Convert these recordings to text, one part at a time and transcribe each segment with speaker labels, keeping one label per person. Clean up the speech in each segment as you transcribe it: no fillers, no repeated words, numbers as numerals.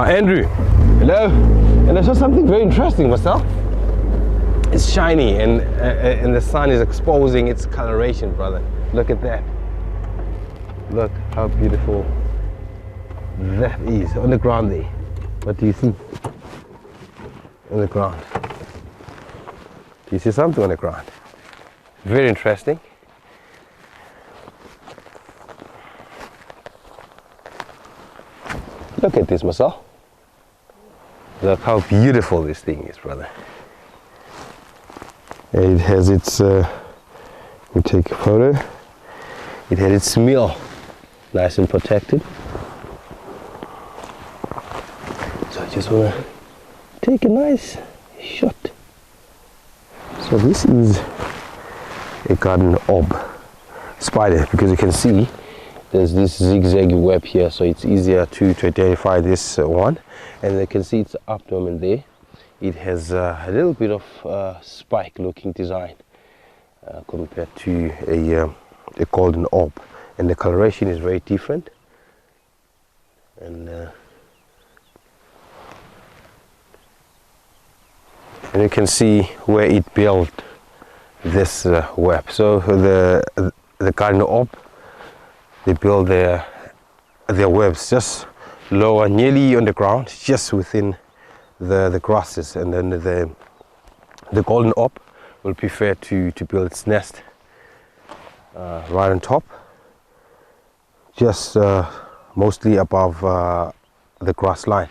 Speaker 1: Andrew, hello. And I saw something very interesting, Marcel. It's shiny and the sun is exposing its coloration, brother. Look at that. Look how beautiful that is on the ground there. What do you see on the ground? Do you see something on the ground? Very interesting. Look at this, Marcel. Look how beautiful this thing is, brother. It has its, we take a photo. It had its meal, nice and protected. So I just want to take a nice shot. So this is a garden orb spider, because you can see there's this zigzag web here, so it's easier to identify this one. And you can see its abdomen there. It has a little bit of spike looking design compared to a golden orb, and the coloration is very different. And you can see where it built this web. So the garden orb, they build their webs just lower, nearly on the ground, just within the grasses, and then the golden orb will prefer to build its nest right on top, just mostly above the grass line.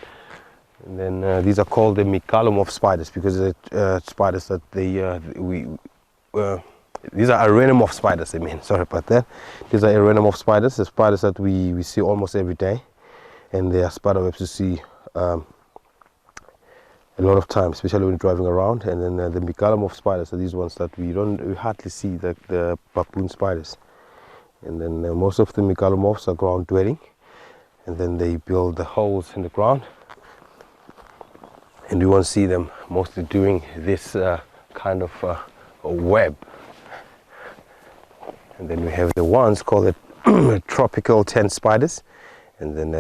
Speaker 1: And then these are called the megalomorph spiders, because the spiders that these are arenomorph spiders, sorry about that. These are arenomorph spiders, the spiders that we see almost every day, and they are spider webs you see a lot of times, especially when driving around. And then the megalomorph spiders are these ones that we hardly see, the baboon spiders. And then most of the megalomorphs are ground dwelling, and then they build the holes in the ground, and we won't see them mostly doing this kind of web. And then we have the ones called the tropical tent spiders, and then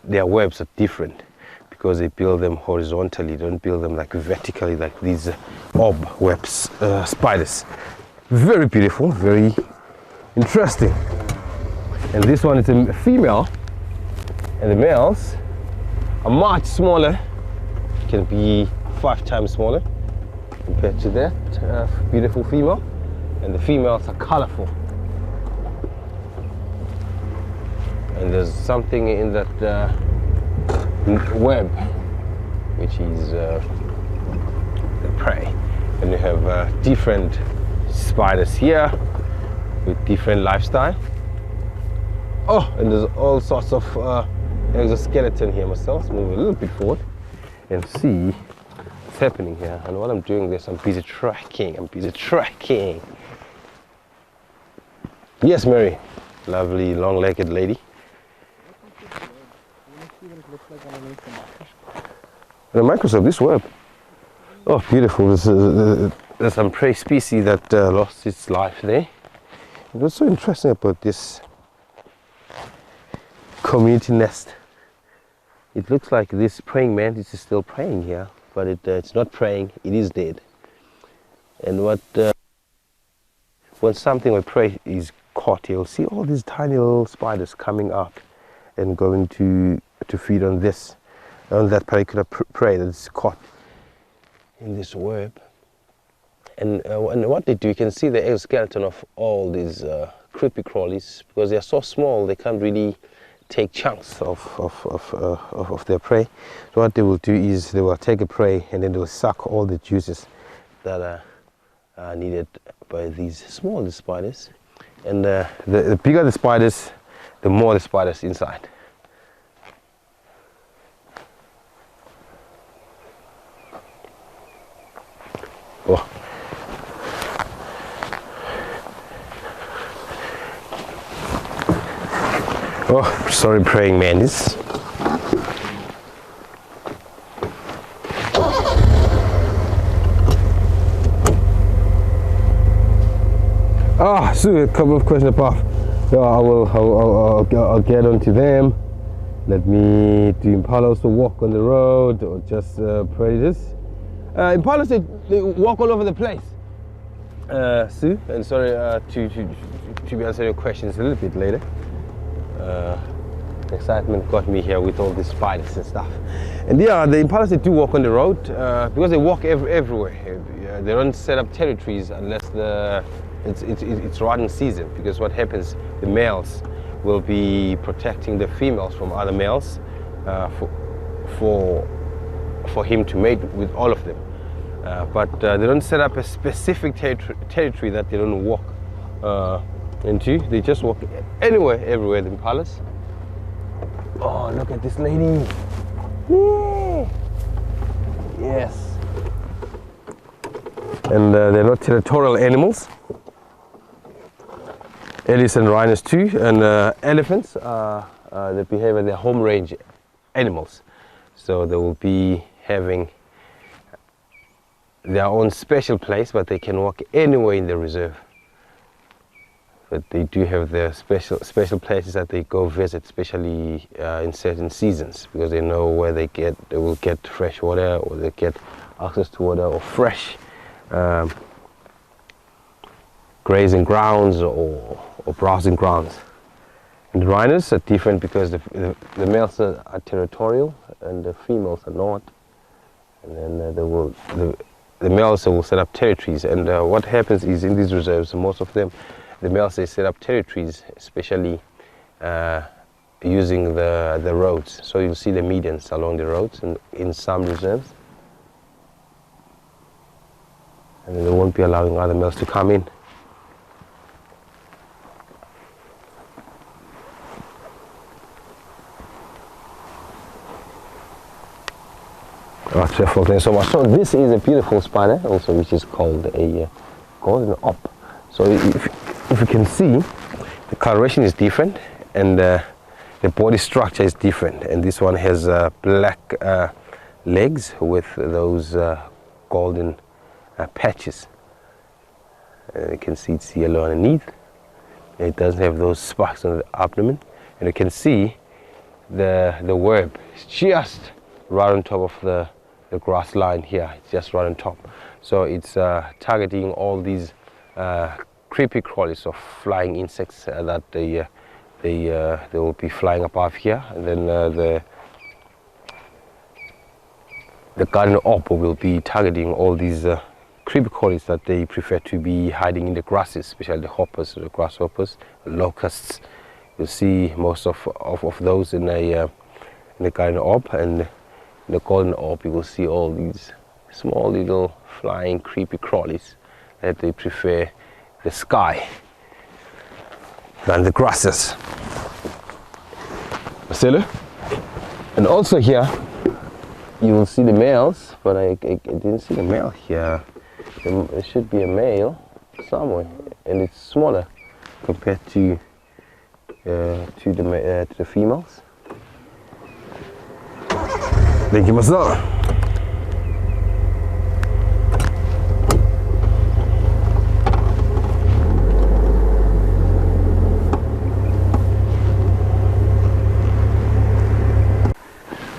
Speaker 1: their webs are different, because they build them horizontally, don't build them like vertically like these orb webs spiders. Very beautiful, very interesting. And this one is a female, and the males are much smaller, can be 5 times smaller compared to that beautiful female. And the females are colorful. And there's something in that web, which is the prey. And you have different spiders here with different lifestyle. Oh, and there's all sorts of exoskeleton here myself. Let's move a little bit forward and see what's happening here. And while I'm doing this, I'm busy tracking. Yes, Mary. Lovely long-legged lady. In a microscope, this web. Oh, beautiful. There's some prey species that lost its life there. What's so interesting about this community nest, it looks like this praying mantis is still praying here, but it's not praying, it is dead. And when something like prey is caught, you'll see all these tiny little spiders coming up and going to feed on that particular prey that is caught in this web. And what they do, you can see the exoskeleton of all these creepy crawlies, because they are so small they can't really take chunks of their prey. So what they will do is they will take a prey, and then they will suck all the juices that are needed by these smaller spiders. And the bigger the spiders, the more the spiders inside. Oh. Oh, sorry, praying mantis. So a couple of questions above. So I'll get onto them. Let me do impalas to walk on the road or just predators? Impalas, they walk all over the place. Sue, and sorry to be answering your questions a little bit later. Excitement got me here with all these spiders and stuff. And yeah, the impalas, they do walk on the road because they walk everywhere. They don't set up territories unless it's rutting season, because what happens, the males will be protecting the females from other males for him to mate with all of them. But they don't set up a specific territory that they don't walk into. They just walk anywhere, everywhere, the impalas. Oh, look at this lady. Yeah. Yes. And they're not territorial animals. Ellis and rhinos too, and elephants, they behave as their home range animals. So they will be having their own special place, but they can walk anywhere in the reserve. But they do have their special places that they go visit, especially in certain seasons, because they know where they will get fresh water, or they get access to water, or fresh grazing grounds or browsing grounds. And the rhinos are different because the males are territorial and the females are not. And then the males will set up territories. And what happens is, in these reserves, most of them, the males, they set up territories, especially using the roads. So you'll see the medians along the roads and in some reserves. And they won't be allowing other males to come in. Thank you so much. So this is a beautiful spider, also, which is called a golden op. So if you can see, the coloration is different, and the body structure is different. And this one has black legs with those golden patches. You can see it's yellow underneath. It doesn't have those spikes on the abdomen, and you can see the web is just right on top of the grass line here. It's just right on top. So it's targeting all these creepy crawlies of flying insects that they will be flying above here, and then the garden op will be targeting all these creepy crawlies that they prefer to be hiding in the grasses, especially the hoppers, the grasshoppers, the locusts. You'll see most of those in the garden op, and in the golden op you will see all these small little flying creepy crawlies that they prefer the sky than the grasses. Marcelo? And also here you will see the males, but I didn't see the male here. There should be a male somewhere, and it's smaller compared to the females. Thank you, Marcelo.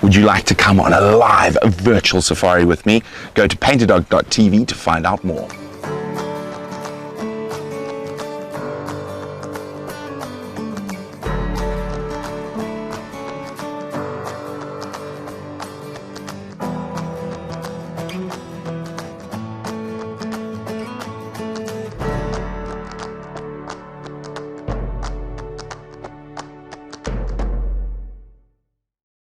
Speaker 2: Would you like to come on a live virtual safari with me? Go to painterdog.tv to find out more.